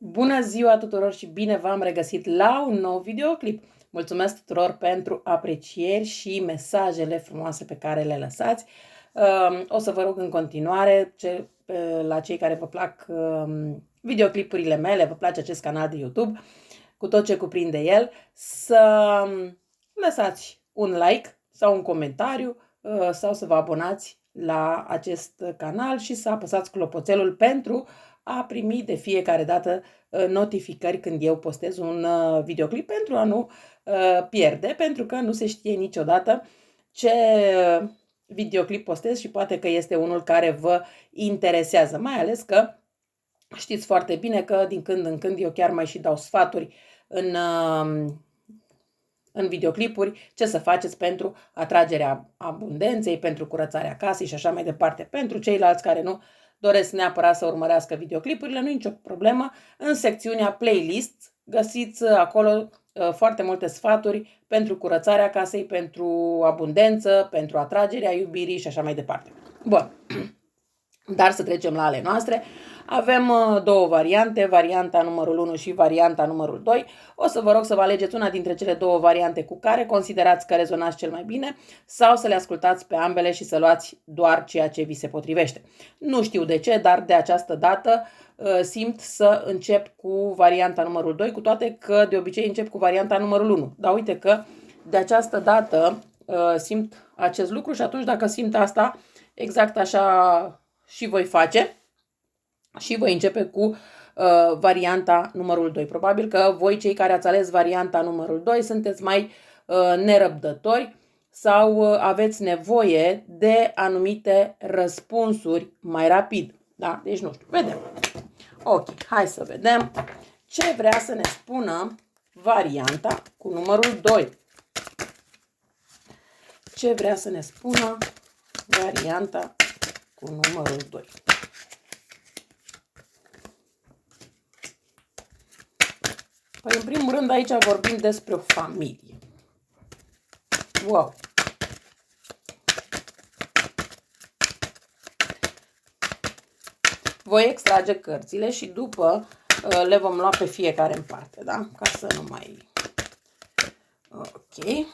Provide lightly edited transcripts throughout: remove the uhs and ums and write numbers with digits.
Bună ziua tuturor și bine v-am regăsit la un nou videoclip. Mulțumesc tuturor pentru aprecieri și mesajele frumoase pe care le lăsați. O să vă rog în continuare, la cei care vă plac videoclipurile mele, vă place acest canal de YouTube, cu tot ce cuprinde el, să lăsați un like sau un comentariu sau să vă abonați la acest canal și să apăsați clopoțelul pentru a primi de fiecare dată notificări când eu postez un videoclip, pentru a nu pierde, pentru că nu se știe niciodată ce videoclip postez și poate că este unul care vă interesează, mai ales că știți foarte bine că din când în când eu chiar mai și dau sfaturi în videoclipuri, ce să faceți pentru atragerea abundenței, pentru curățarea casei și așa mai departe. Pentru ceilalți care nu doresc neapărat să urmărească videoclipurile, nu e nicio problemă. În secțiunea playlist găsiți acolo foarte multe sfaturi pentru curățarea casei, pentru abundență, pentru atragerea iubirii și așa mai departe. Bun. Dar să trecem la ale noastre. Avem două variante, varianta numărul 1 și varianta numărul 2. O să vă rog să vă alegeți una dintre cele două variante cu care considerați că rezonați cel mai bine sau să le ascultați pe ambele și să luați doar ceea ce vi se potrivește. Nu știu de ce, dar de această dată simt să încep cu varianta numărul 2, cu toate că de obicei încep cu varianta numărul 1. Dar uite că de această dată simt acest lucru și atunci dacă simt asta, exact așa și voi face și voi începe cu varianta numărul 2. Probabil că voi, cei care ați ales varianta numărul 2, sunteți mai nerăbdători sau aveți nevoie de anumite răspunsuri mai rapid. Da? Deci nu știu, vedem. Ok, hai să vedem ce vrea să ne spună varianta cu numărul 2. Ce vrea să ne spună varianta cu numărul 2. Păi, în primul rând, aici vorbim despre o familie. Wow! Voi extrage cărțile și după le vom lua pe fiecare în parte, da? Ca să nu mai... Ok.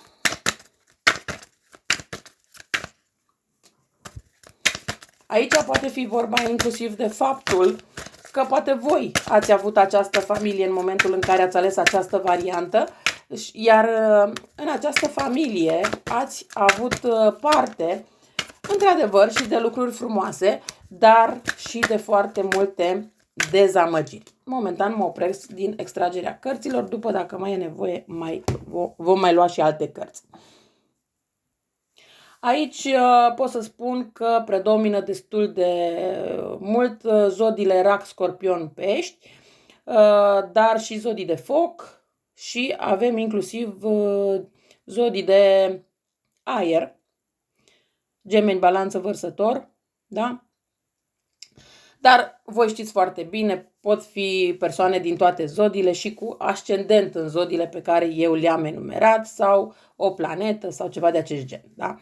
Aici poate fi vorba inclusiv de faptul că poate voi ați avut această familie în momentul în care ați ales această variantă, iar în această familie ați avut parte, într-adevăr, și de lucruri frumoase, dar și de foarte multe dezamăgiri. Momentan mă opresc din extragerea cărților, după dacă mai e nevoie, vom mai lua și alte cărți. Aici pot să spun că predomină destul de mult zodiile Rac, Scorpion, Pești, dar și zodii de foc și avem inclusiv zodii de aer, Gemeni, Balanță, Vărsător, da? Dar voi știți foarte bine, pot fi persoane din toate zodiile și cu ascendent în zodiile pe care eu le-am enumerat sau o planetă sau ceva de acest gen, da?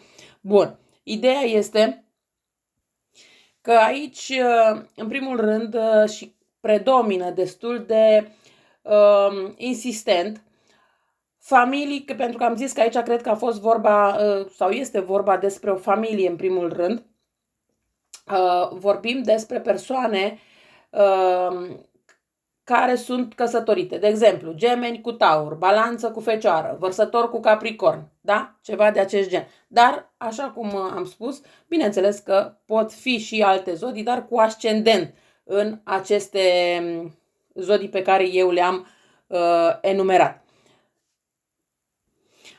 Bun, ideea este că aici, în primul rând, și predomină destul de insistent familii, pentru că am zis că aici cred că a fost vorba, sau este vorba despre o familie în primul rând. Vorbim despre persoane care sunt căsătorite. De exemplu, Gemeni cu Taur, Balanță cu Fecioară, Vărsător cu Capricorn, da? Ceva de acest gen. Dar, așa cum am spus, bineînțeles că pot fi și alte zodii, dar cu ascendent în aceste zodii pe care eu le-am enumerat.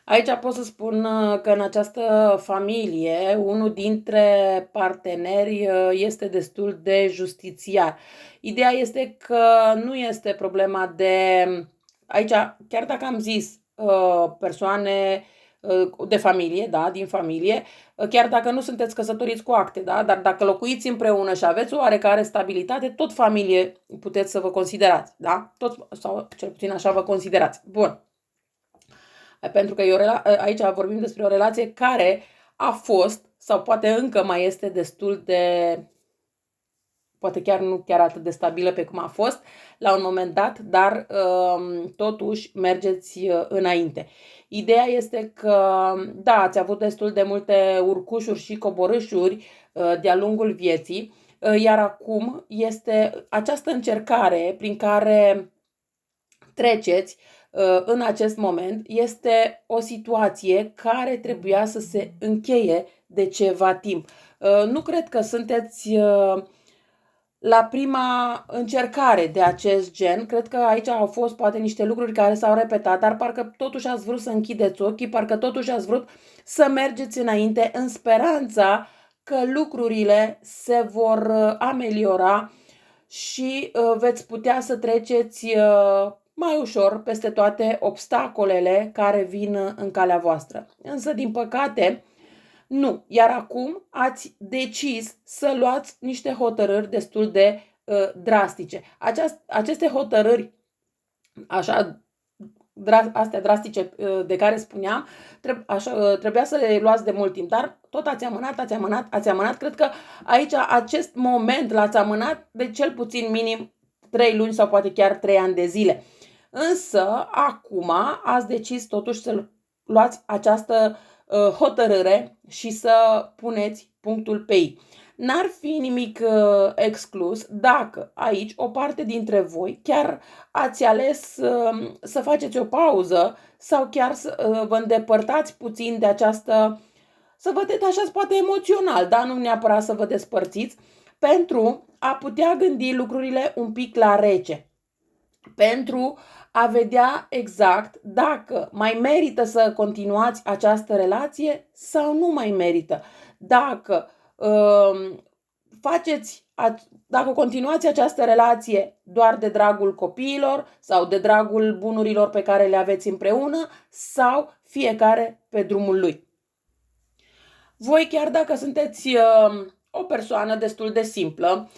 Aici pot să spun că în această familie, unul dintre parteneri este destul de justițiar. Ideea este că nu este problema de... Aici, chiar dacă am zis persoane de familie, da, din familie, chiar dacă nu sunteți căsătoriți cu acte, da, dar dacă locuiți împreună și aveți o oarecare stabilitate, tot familie puteți să vă considerați, da? Tot, sau cel puțin așa vă considerați. Bun. Pentru că aici vorbim despre o relație care a fost sau poate încă mai este destul de poate chiar nu chiar atât de stabilă pe cum a fost la un moment dat, dar totuși mergeți înainte. Ideea este că, da, ați avut destul de multe urcușuri și coborâșuri de-a lungul vieții, iar acum este această încercare prin care treceți în acest moment, este o situație care trebuia să se încheie de ceva timp. Nu cred că sunteți la prima încercare de acest gen. Cred că aici au fost poate niște lucruri care s-au repetat, dar parcă totuși ați vrut să închideți ochii, parcă totuși ați vrut să mergeți înainte în speranța că lucrurile se vor ameliora și veți putea să treceți mai ușor peste toate obstacolele care vin în calea voastră. Însă, din păcate, nu. Iar acum ați decis să luați niște hotărâri destul de drastice. Aceste hotărâri, așa, astea drastice de care spuneam, trebuia să le luați de mult timp, dar tot ați amânat. Cred că aici acest moment l-ați amânat de cel puțin minim 3 luni sau poate chiar 3 ani de zile. Însă, acum ați decis totuși să luați această hotărâre și să puneți punctul pe i. N-ar fi nimic exclus dacă aici o parte dintre voi chiar ați ales să faceți o pauză sau chiar să vă îndepărtați puțin de această, să vă detașați poate emoțional, dar nu neapărat să vă despărțiți, pentru a putea gândi lucrurile un pic la rece. Pentru a vedea exact dacă mai merită să continuați această relație sau nu mai merită. Dacă dacă continuați această relație doar de dragul copiilor sau de dragul bunurilor pe care le aveți împreună sau fiecare pe drumul lui. Voi, chiar dacă sunteți o persoană destul de simplă,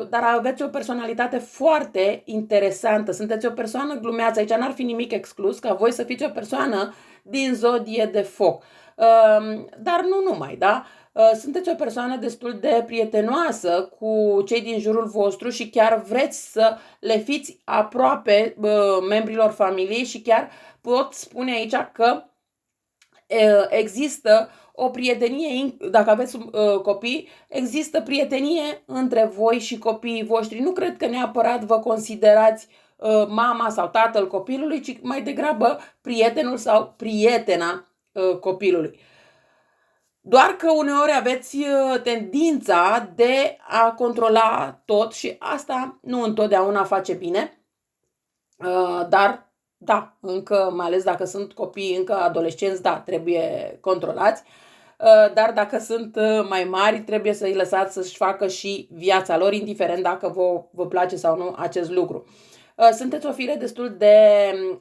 dar aveți o personalitate foarte interesantă, sunteți o persoană glumeață, aici n-ar fi nimic exclus ca voi să fiți o persoană din zodie de foc. Dar nu numai, da? Sunteți o persoană destul de prietenoasă cu cei din jurul vostru și chiar vreți să le fiți aproape membrilor familiei și chiar pot spune aici că există o prietenie, dacă aveți copii, există prietenie între voi și copiii voștri. Nu cred că neapărat vă considerați mama sau tatăl copilului, ci mai degrabă prietenul sau prietena copilului. Doar că uneori aveți tendința de a controla tot și asta nu întotdeauna face bine, dar da, încă, mai ales dacă sunt copii încă adolescenți, da, trebuie controlați, dar dacă sunt mai mari, trebuie să îi lăsați să-și facă și viața lor, indiferent dacă vă place sau nu acest lucru. Sunteți o fire destul de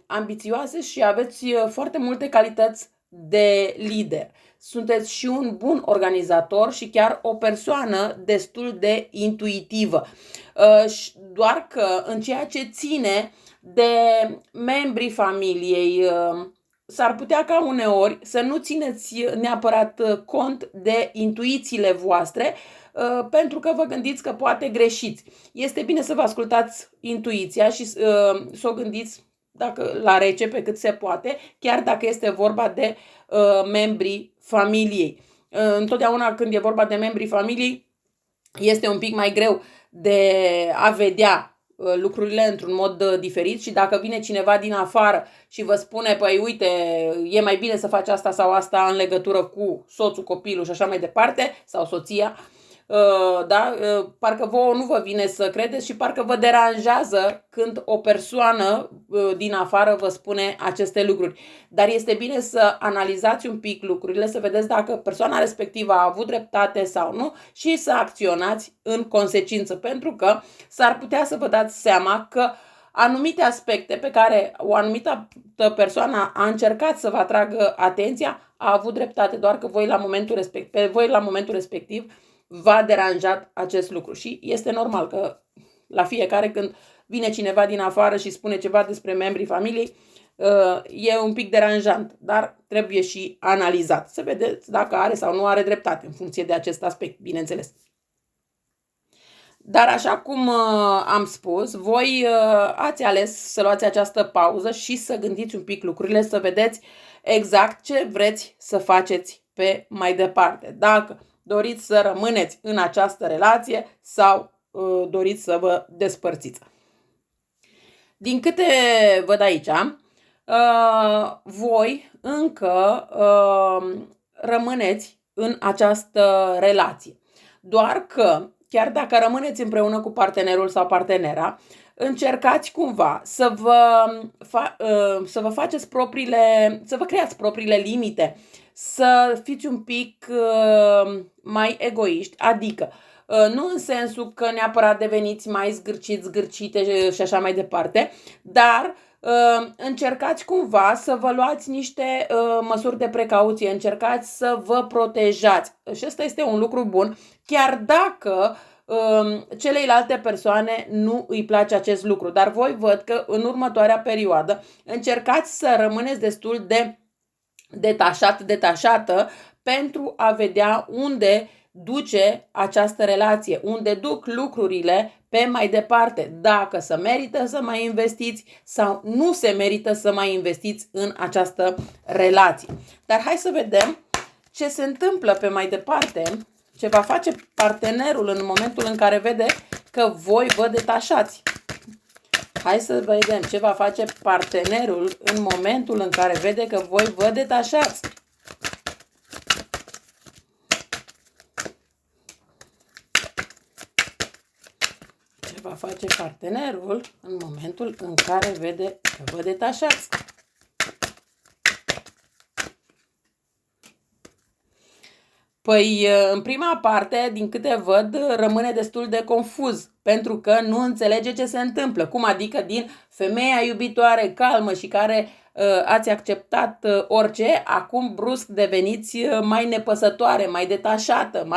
ambițioase și aveți foarte multe calități de lider. Sunteți și un bun organizator și chiar o persoană destul de intuitivă. Doar că în ceea ce ține de membrii familiei, s-ar putea ca uneori să nu țineți neapărat cont de intuițiile voastre, pentru că vă gândiți că poate greșiți. Este bine să vă ascultați intuiția și să o gândiți la rece pe cât se poate, chiar dacă este vorba de membrii familiei. Întotdeauna când e vorba de membrii familiei, este un pic mai greu de a vedea lucrurile într-un mod diferit și dacă vine cineva din afară și vă spune, păi uite, e mai bine să faci asta sau asta în legătură cu soțul, copilul și așa mai departe, sau soția, da? Parcă vouă nu vă vine să credeți și parcă vă deranjează când o persoană din afară vă spune aceste lucruri. Dar este bine să analizați un pic lucrurile, să vedeți dacă persoana respectivă a avut dreptate sau nu și să acționați în consecință, pentru că s-ar putea să vă dați seama că anumite aspecte pe care o anumită persoană a încercat să vă atragă atenția, a avut dreptate, doar că voi la momentul respectiv v-a deranjat acest lucru. Și este normal că la fiecare când vine cineva din afară și spune ceva despre membrii familiei, e un pic deranjant, dar trebuie și analizat. Să vedeți dacă are sau nu are dreptate în funcție de acest aspect, bineînțeles. Dar așa cum am spus, voi ați ales să luați această pauză și să gândiți un pic lucrurile, să vedeți exact ce vreți să faceți pe mai departe. Dacă doriți să rămâneți în această relație sau doriți să vă despărțiți. Din câte văd aici, voi încă rămâneți în această relație. Doar că, chiar dacă rămâneți împreună cu partenerul sau partenera, încercați cumva să vă faceți să vă creați propriile limite, să fiți un pic mai egoiști, adică nu în sensul că neapărat deveniți mai zgârciți, zgârcite și așa mai departe, dar încercați cumva să vă luați niște măsuri de precauție, încercați să vă protejați. Și ăsta este un lucru bun, chiar dacă celeilalte persoane nu îi place acest lucru. Dar voi văd că în următoarea perioadă încercați să rămâneți destul de detașată pentru a vedea unde duce această relație, unde duc lucrurile pe mai departe, dacă se merită să mai investiți sau nu se merită să mai investiți în această relație. Dar hai să vedem ce se întâmplă pe mai departe, ce va face partenerul în momentul în care vede că voi vă detașați. Hai să vedem ce va face partenerul în momentul în care vede că voi vă detașați. Ce va face partenerul în momentul în care vede că vă detașați. Păi, în prima parte, din câte văd, rămâne destul de confuz, pentru că nu înțelege ce se întâmplă. Cum adică din femeia iubitoare, calmă și care ați acceptat orice, acum brusc deveniți mai nepăsătoare, mai detașată,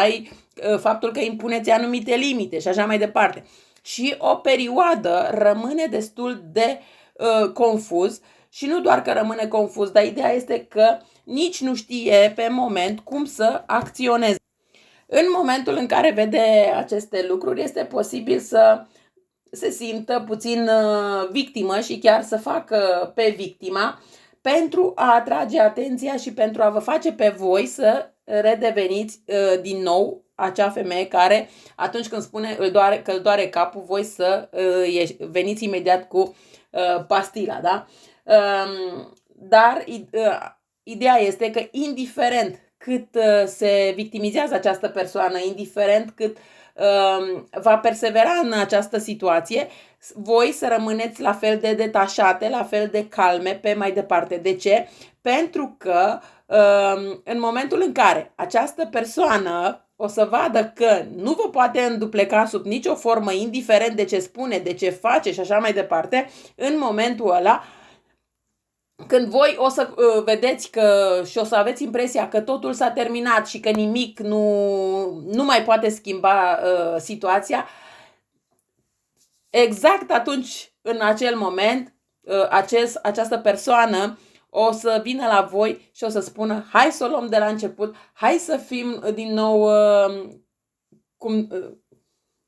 faptul că impuneți anumite limite și așa mai departe. Și o perioadă rămâne destul de confuz. Și nu doar că rămâne confuz, dar ideea este că nici nu știe pe moment cum să acționeze. În momentul în care vede aceste lucruri, este posibil să se simtă puțin victimă și chiar să facă pe victima pentru a atrage atenția și pentru a vă face pe voi să redeveniți din nou acea femeie care, atunci când spune că îl doare capul, voi să veniți imediat cu pastila, da? Dar ideea este că indiferent cât se victimizează această persoană, indiferent cât va persevera în această situație, voi să rămâneți la fel de detașate, la fel de calme pe mai departe. De ce? Pentru că în momentul în care această persoană o să vadă că nu vă poate îndupleca sub nicio formă, indiferent de ce spune, de ce face și așa mai departe, în momentul ăla, când voi o să vedeți și o să aveți impresia că totul s-a terminat și că nimic nu mai poate schimba situația, exact atunci, în acel moment, această persoană o să vină la voi și o să spună: hai să o luăm de la început, hai să fim din nou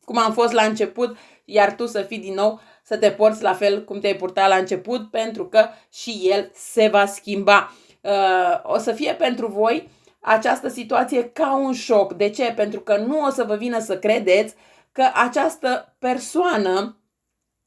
cum am fost la început, iar tu să fii din nou, să te porți la fel cum te-ai purtat la început, pentru că și el se va schimba. O să fie pentru voi această situație ca un șoc. De ce? Pentru că nu o să vă vină să credeți că această persoană,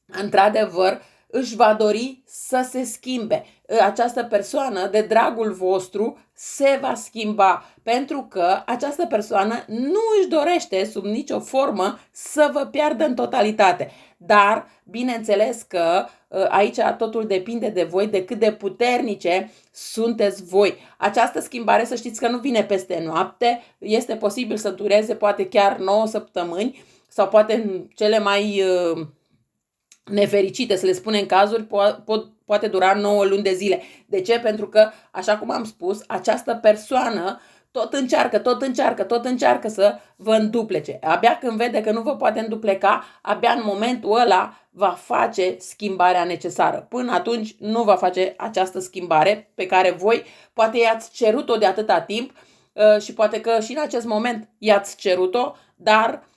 într-adevăr, își va dori să se schimbe. Această persoană, de dragul vostru, se va schimba, pentru că această persoană nu își dorește sub nicio formă să vă piardă în totalitate. Dar, bineînțeles că aici totul depinde de voi, de cât de puternice sunteți voi. Această schimbare, să știți că nu vine peste noapte, este posibil să dureze poate chiar 9 săptămâni sau poate în cele mai nefericite, să le spunem cazuri, poate dura 9 luni de zile. De ce? Pentru că, așa cum am spus, această persoană tot încearcă să vă înduplece. Abia când vede că nu vă poate îndupleca, abia în momentul ăla va face schimbarea necesară. Până atunci nu va face această schimbare pe care voi poate i-ați cerut-o de atâta timp și poate că și în acest moment i-ați cerut-o, dar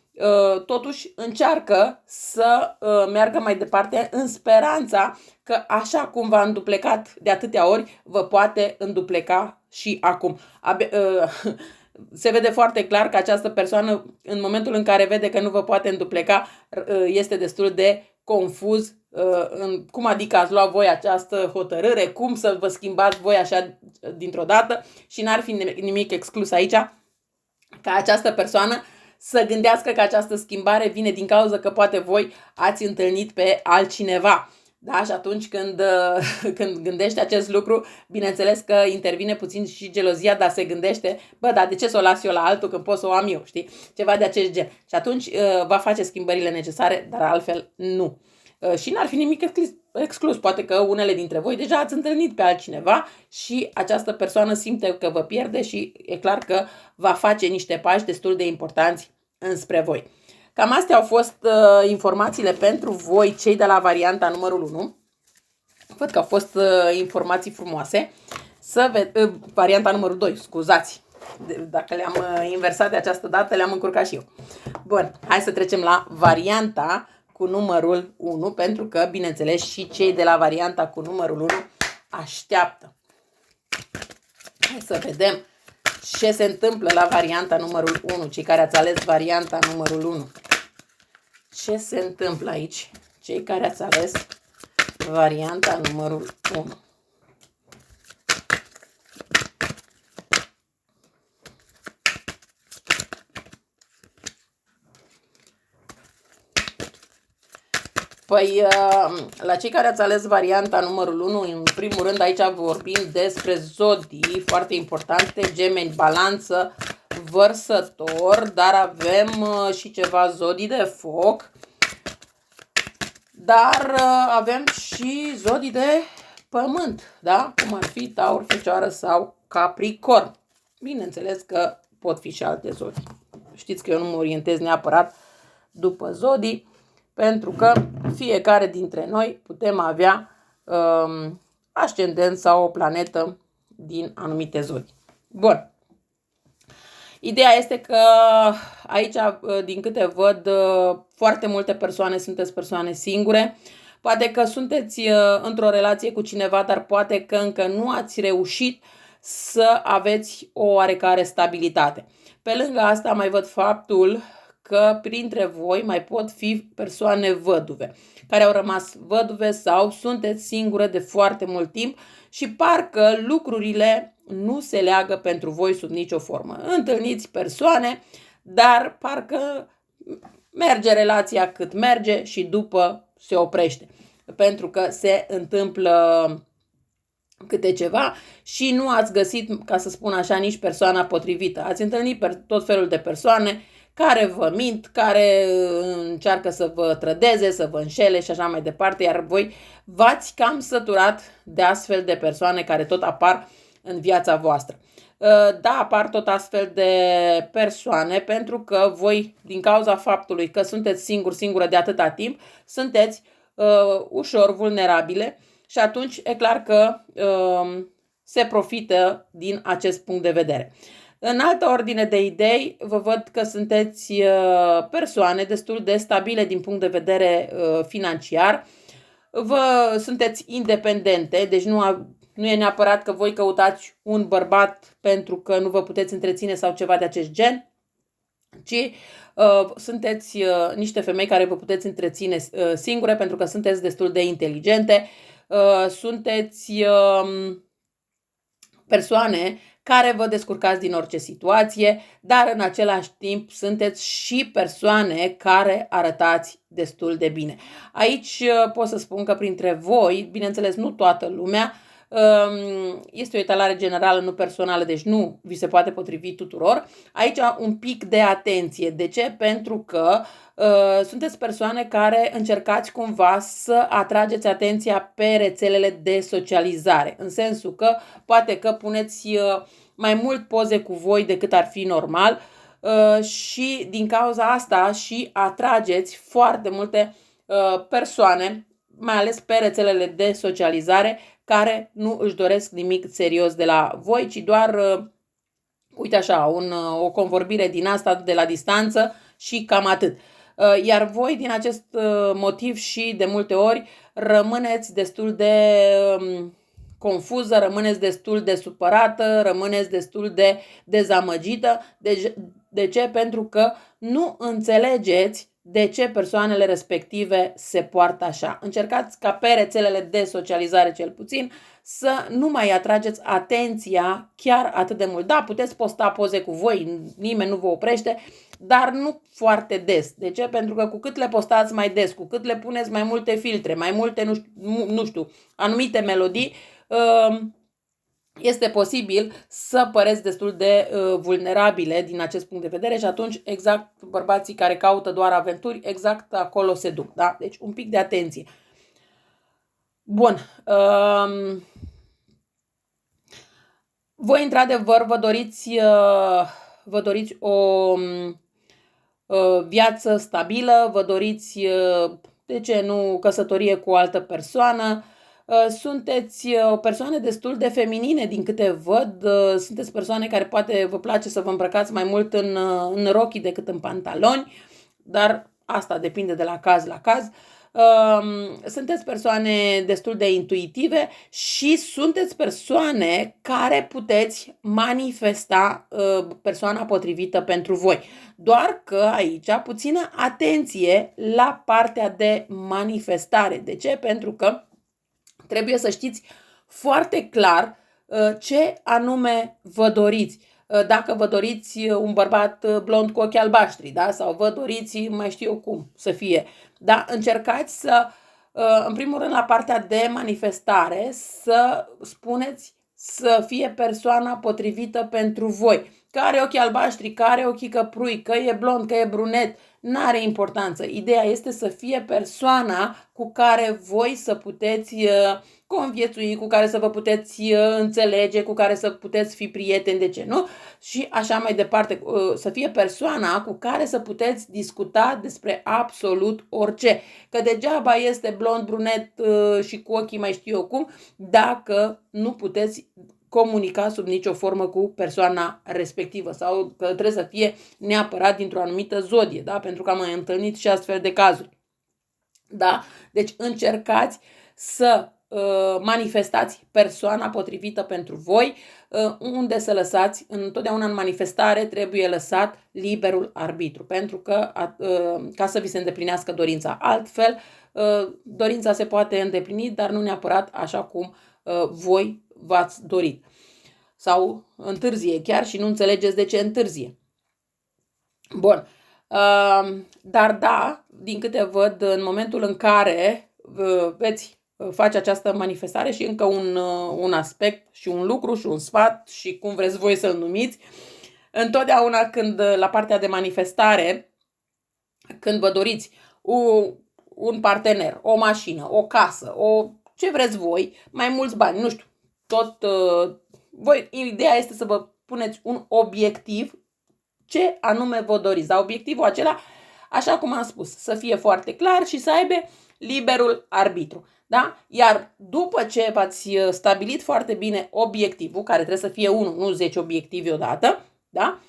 totuși încearcă să meargă mai departe în speranța că așa cum v-a înduplecat de atâtea ori, vă poate îndupleca și acum. Se vede foarte clar că această persoană, în momentul în care vede că nu vă poate îndupleca, este destul de confuz. Cum adică ați luat voi această hotărâre, cum să vă schimbați voi așa dintr-o dată, și n-ar fi nimic exclus aici ca această persoană să gândească că această schimbare vine din cauza că poate voi ați întâlnit pe altcineva. Da? Și atunci când gândește acest lucru, bineînțeles că intervine puțin și gelozia, dar se gândește, dar de ce să o las eu la altul când pot să o am eu, știi? Ceva de acest gen. Și atunci va face schimbările necesare, dar altfel nu. Și n-ar fi nimic exclus. Poate că unele dintre voi deja ați întâlnit pe altcineva și această persoană simte că vă pierde și e clar că va face niște pași destul de importanți înspre voi. Cam astea au fost informațiile pentru voi, cei de la varianta numărul 1. Văd că au fost informații frumoase. Varianta numărul 2, scuzați. Dacă le-am inversat de această dată, le-am încurcat și eu. Bun, hai să trecem la varianta cu numărul 1, pentru că, bineînțeles, și cei de la varianta cu numărul 1 așteaptă. Hai să vedem ce se întâmplă la varianta numărul 1, cei care ați ales varianta numărul 1. Ce se întâmplă aici, cei care ați ales varianta numărul 1? Păi, la cei care ați ales varianta numărul 1, în primul rând aici vorbim despre zodii foarte importante, Gemeni, Balanță, Vărsător, dar avem și ceva zodii de foc, dar avem și zodii de pământ, da? Cum ar fi Taur, Fecioară sau Capricorn. Bineînțeles că pot fi și alte zodii. Știți că eu nu mă orientez neapărat după zodii, pentru că fiecare dintre noi putem avea ascendent sau o planetă din anumite zodii. Bun. Ideea este că aici, din câte văd, foarte multe persoane sunteți persoane singure. Poate că sunteți într-o relație cu cineva, dar poate că încă nu ați reușit să aveți o oarecare stabilitate. Pe lângă asta mai văd faptul că printre voi mai pot fi persoane văduve, care au rămas văduve sau sunteți singure de foarte mult timp și parcă lucrurile nu se leagă pentru voi sub nicio formă. Întâlniți persoane, dar parcă merge relația cât merge și după se oprește. Pentru că se întâmplă câte ceva și nu ați găsit, ca să spun așa, nici persoana potrivită. Ați întâlnit tot felul de persoane care vă mint, care încearcă să vă trădeze, să vă înșele și așa mai departe, iar voi v-ați cam săturat de astfel de persoane care tot apar în viața voastră. Da, apar tot astfel de persoane pentru că voi, din cauza faptului că sunteți singură de atâta timp, sunteți ușor vulnerabile și atunci e clar că se profită din acest punct de vedere. În altă ordine de idei, vă văd că sunteți persoane destul de stabile din punct de vedere financiar. Sunteți independente, deci nu e neapărat că voi căutați un bărbat pentru că nu vă puteți întreține sau ceva de acest gen, ci sunteți niște femei care vă puteți întreține singure pentru că sunteți destul de inteligente, sunteți persoane care vă descurcați din orice situație, dar în același timp sunteți și persoane care arătați destul de bine. Aici pot să spun că printre voi, bineînțeles nu toată lumea, este o etalare generală, nu personală, deci nu vi se poate potrivi tuturor. Aici un pic de atenție. De ce? Pentru că sunteți persoane care încercați cumva să atrageți atenția pe rețelele de socializare, în sensul că poate că puneți mai mult poze cu voi decât ar fi normal și din cauza asta și atrageți foarte multe persoane, mai ales pe rețelele de socializare, care nu își doresc nimic serios de la voi, ci doar, uite așa, o convorbire din asta de la distanță și cam atât. Iar voi, din acest motiv și de multe ori, rămâneți destul de confuză, rămâneți destul de supărată, rămâneți destul de dezamăgită. De ce? Pentru că nu înțelegeți de ce persoanele respective se poartă așa. Încercați ca pe rețelele de socializare cel puțin să nu mai atrageți atenția chiar atât de mult. Da, puteți posta poze cu voi, nimeni nu vă oprește, dar nu foarte des. De ce? Pentru că cu cât le postați mai des, cu cât le puneți mai multe filtre, mai multe, nu știu, anumite melodii, este posibil să păreți destul de vulnerabile din acest punct de vedere și atunci exact bărbații care caută doar aventuri, exact acolo se duc. Da? Deci un pic de atenție. Bun. Voi într-adevăr vă doriți o viață stabilă, vă doriți, de ce nu, căsătorie cu o altă persoană. Sunteți o persoană destul de feminine din câte văd, sunteți persoane care poate vă place să vă îmbrăcați mai mult în rochii decât în pantaloni, dar asta depinde de la caz la caz. Sunteți persoane destul de intuitive și sunteți persoane care puteți manifesta persoana potrivită pentru voi. Doar că aici puțină atenție la partea de manifestare. De ce? Pentru că trebuie să știți foarte clar ce anume vă doriți. Dacă vă doriți un bărbat blond cu ochi albaștri, da? Sau vă doriți, mai știu eu cum să fie. Da? Încercați să, în primul rând, la partea de manifestare, să spuneți să fie persoana potrivită pentru voi. Că are ochii albaștri, că are ochii căprui, că e blond, că e brunet, n-are importanță. Ideea este să fie persoana cu care voi să puteți conviețui, cu care să vă puteți înțelege, cu care să puteți fi prieteni, de ce nu? Și așa mai departe, să fie persoana cu care să puteți discuta despre absolut orice. Că degeaba este blond, brunet și cu ochii mai știu eu cum, dacă nu puteți comunica sub nicio formă cu persoana respectivă sau că trebuie să fie neapărat dintr-o anumită zodie, da? Pentru că am mai întâlnit și astfel de cazuri. Da? Deci încercați să manifestați persoana potrivită pentru voi, unde să lăsați, întotdeauna în manifestare trebuie lăsat liberul arbitru, pentru că ca să vi se îndeplinească dorința. Altfel, dorința se poate îndeplini, dar nu neapărat așa cum voi v-ați dorit. Sau întârzie chiar și nu înțelegeți de ce întârzie. Bun. Dar da, din câte văd, în momentul în care veți face această manifestare și încă un aspect și un lucru și un sfat și cum vreți voi să-l numiți, întotdeauna când la partea de manifestare, când vă doriți un partener, o mașină, o casă, ce vreți voi, mai mulți bani, nu știu, voi, ideea este să vă puneți un obiectiv, ce anume vă doriți. Dar obiectivul acela, așa cum am spus, să fie foarte clar și să aibă liberul arbitru. Da? Iar după ce v-ați stabilit foarte bine obiectivul, care trebuie să fie 1, nu 10 obiective odată, da?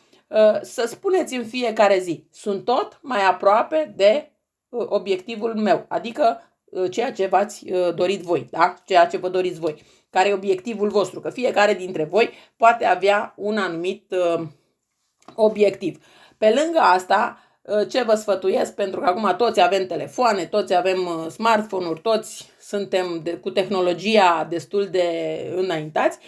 Să spuneți în fiecare zi, sunt tot mai aproape de obiectivul meu, adică ceea ce v-ați dorit voi, da? Ceea ce vă doriți voi, care e obiectivul vostru, că fiecare dintre voi poate avea un anumit obiectiv. Pe lângă asta, ce vă sfătuiesc, pentru că acum toți avem telefoane, toți avem smartphone-uri, toți suntem cu tehnologia destul de înaintați,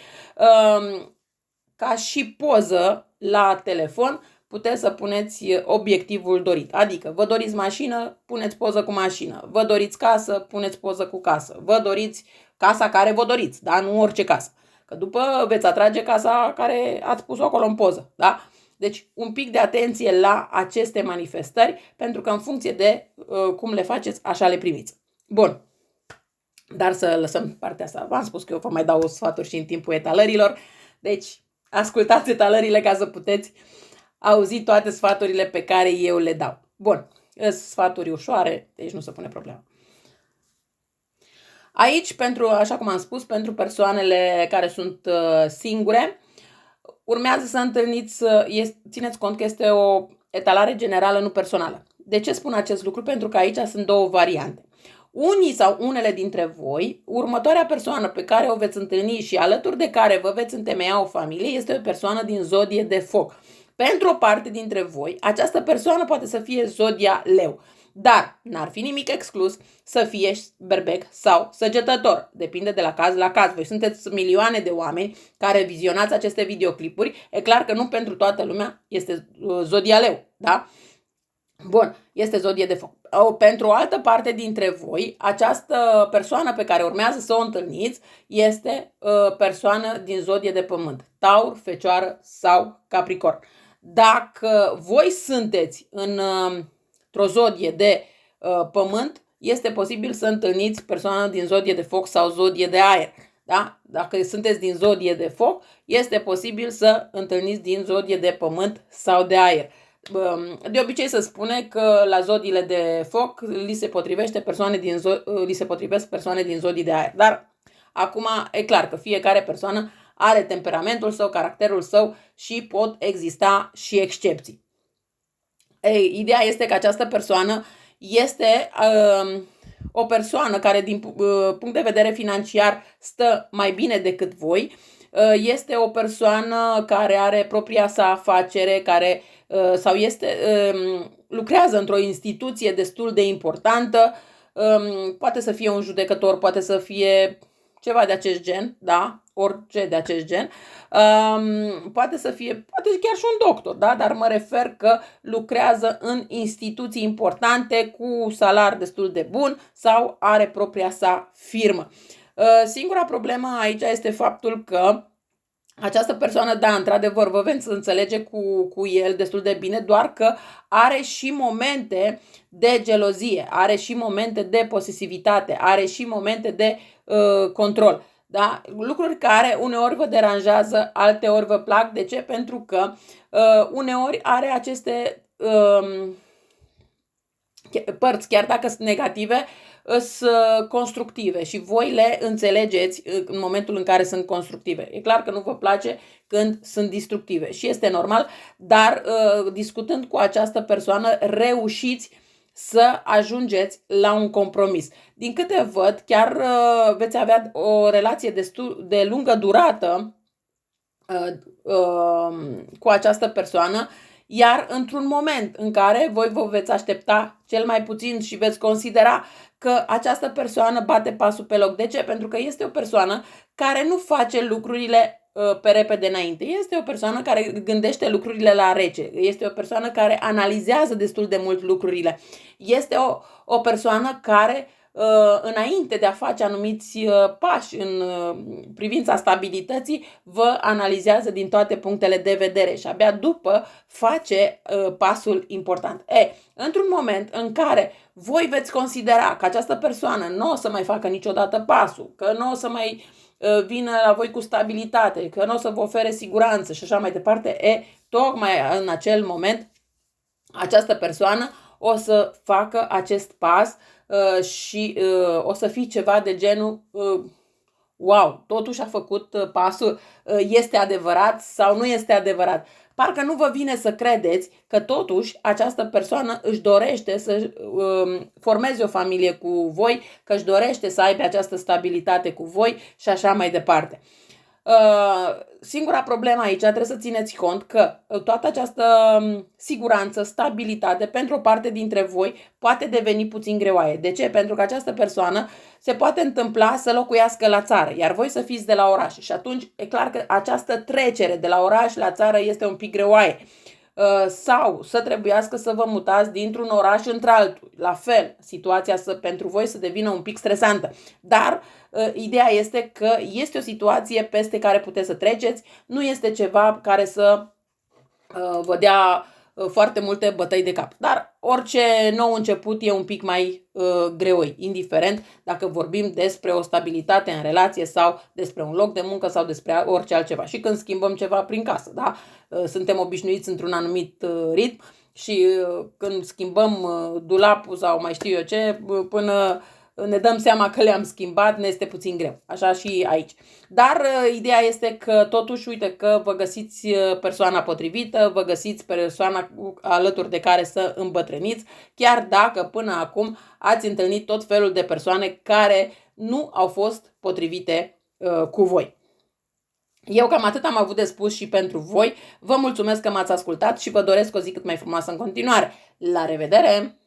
ca și poză la telefon puteți să puneți obiectivul dorit. Adică vă doriți mașină, puneți poză cu mașină. Vă doriți casă, puneți poză cu casă. Vă doriți casa care vă doriți, da? Nu orice casă. Că după veți atrage casa care ați pus-o acolo în poză, da? Deci un pic de atenție la aceste manifestări, pentru că în funcție de cum le faceți, așa le primiți. Bun. Dar să lăsăm partea asta. V-am spus că eu vă mai dau sfaturi și în timpul etalărilor. Deci ascultați etalările ca să puteți auzi toate sfaturile pe care eu le dau. Bun. Sfaturi ușoare, deci nu se pune problema. Aici, așa cum am spus, pentru persoanele care sunt singure, urmează să întâlniți, țineți cont că este etalare generală, nu personală. De ce spun acest lucru? Pentru că aici sunt două variante. Unii sau unele dintre voi, următoarea persoană pe care o veți întâlni și alături de care vă veți întemeia o familie este o persoană din zodie de foc. Pentru o parte dintre voi, această persoană poate să fie zodia leu, dar n-ar fi nimic exclus să fie berbec sau săgetător. Depinde de la caz la caz. Voi sunteți milioane de oameni care vizionați aceste videoclipuri. E clar că nu pentru toată lumea este zodia leu, da? Bun, este zodie de foc. Pentru o altă parte dintre voi, această persoană pe care urmează să o întâlniți este persoană din zodie de pământ, Taur, Fecioară sau Capricorn. Dacă voi sunteți într-o zodie de pământ, este posibil să întâlniți persoană din zodie de foc sau zodie de aer. Da? Dacă sunteți din zodie de foc, este posibil să întâlniți din zodie de pământ sau de aer. De obicei se spune că la zodiile de foc li se potrivesc persoane din zodii de aer. Dar acum e clar că fiecare persoană are temperamentul său, caracterul său și pot exista și excepții. Ideea este că această persoană este o persoană care din punct de vedere financiar stă mai bine decât voi. Este o persoană care are propria sa afacere, care sau lucrează într-o instituție destul de importantă, poate să fie un judecător, poate să fie ceva de acest gen, da? Orice de acest gen. Poate să fie, poate chiar și un doctor, da? Dar mă refer că lucrează în instituții importante cu salar destul de bun sau are propria sa firmă. Singura problemă aici este faptul că această persoană, da, într-adevăr, vă veți înțelege cu el destul de bine, doar că are și momente de gelozie, are și momente de posesivitate, are și momente de control. Da? Lucruri care uneori vă deranjează, alteori vă plac. De ce? Pentru că uneori are aceste părți, chiar dacă sunt negative, sunt constructive și voi le înțelegeți în momentul în care sunt constructive. E clar că nu vă place când sunt destructive și este normal, dar discutând cu această persoană reușiți să ajungeți la un compromis. Din câte văd, chiar veți avea o relație destul de lungă durată cu această persoană, iar într-un moment în care voi vă veți aștepta cel mai puțin și veți considera că această persoană bate pasul pe loc. De ce? Pentru că este o persoană care nu face lucrurile pe repede înainte. Este o persoană care gândește lucrurile la rece. Este o persoană care analizează destul de mult lucrurile. Este o persoană care înainte de a face anumiți pași în privința stabilității, vă analizează din toate punctele de vedere și abia după face pasul important. Într-un moment în care voi veți considera că această persoană nu o să mai facă niciodată pasul, că nu o să mai vină la voi cu stabilitate, că nu o să vă ofere siguranță și așa mai departe, tocmai în acel moment această persoană o să facă acest pas și o să fie ceva de genul wow, totuși a făcut pasul, este adevărat sau nu este adevărat. Parcă nu vă vine să credeți că totuși această persoană își dorește să formeze o familie cu voi, că își dorește să aibă această stabilitate cu voi și așa mai departe. Singura problemă aici trebuie să țineți cont că toată această siguranță, stabilitate pentru o parte dintre voi poate deveni puțin greoaie. De ce? Pentru că această persoană se poate întâmpla să locuiască la țară, iar voi să fiți de la oraș și atunci e clar că această trecere de la oraș la țară este un pic greoaie. Sau să trebuiască să vă mutați dintr-un oraș într-altul. La fel, situația pentru voi să devină un pic stresantă. Dar ideea este că este o situație peste care puteți să treceți, nu este ceva care să vă dea foarte multe bătăi de cap. Dar orice nou început e un pic mai greoi, indiferent dacă vorbim despre o stabilitate în relație sau despre un loc de muncă sau despre orice altceva. Și când schimbăm ceva prin casă, da? Suntem obișnuiți într-un anumit ritm și când schimbăm dulapul sau mai știu eu ce, până ne dăm seama că le-am schimbat, ne este puțin greu. Așa și aici. Dar ideea este că totuși, uite că vă găsiți persoana potrivită, vă găsiți persoana alături de care să îmbătrâniți, chiar dacă până acum ați întâlnit tot felul de persoane care nu au fost potrivite cu voi. Eu cam atât am avut de spus și pentru voi. Vă mulțumesc că m-ați ascultat și vă doresc o zi cât mai frumoasă în continuare. La revedere!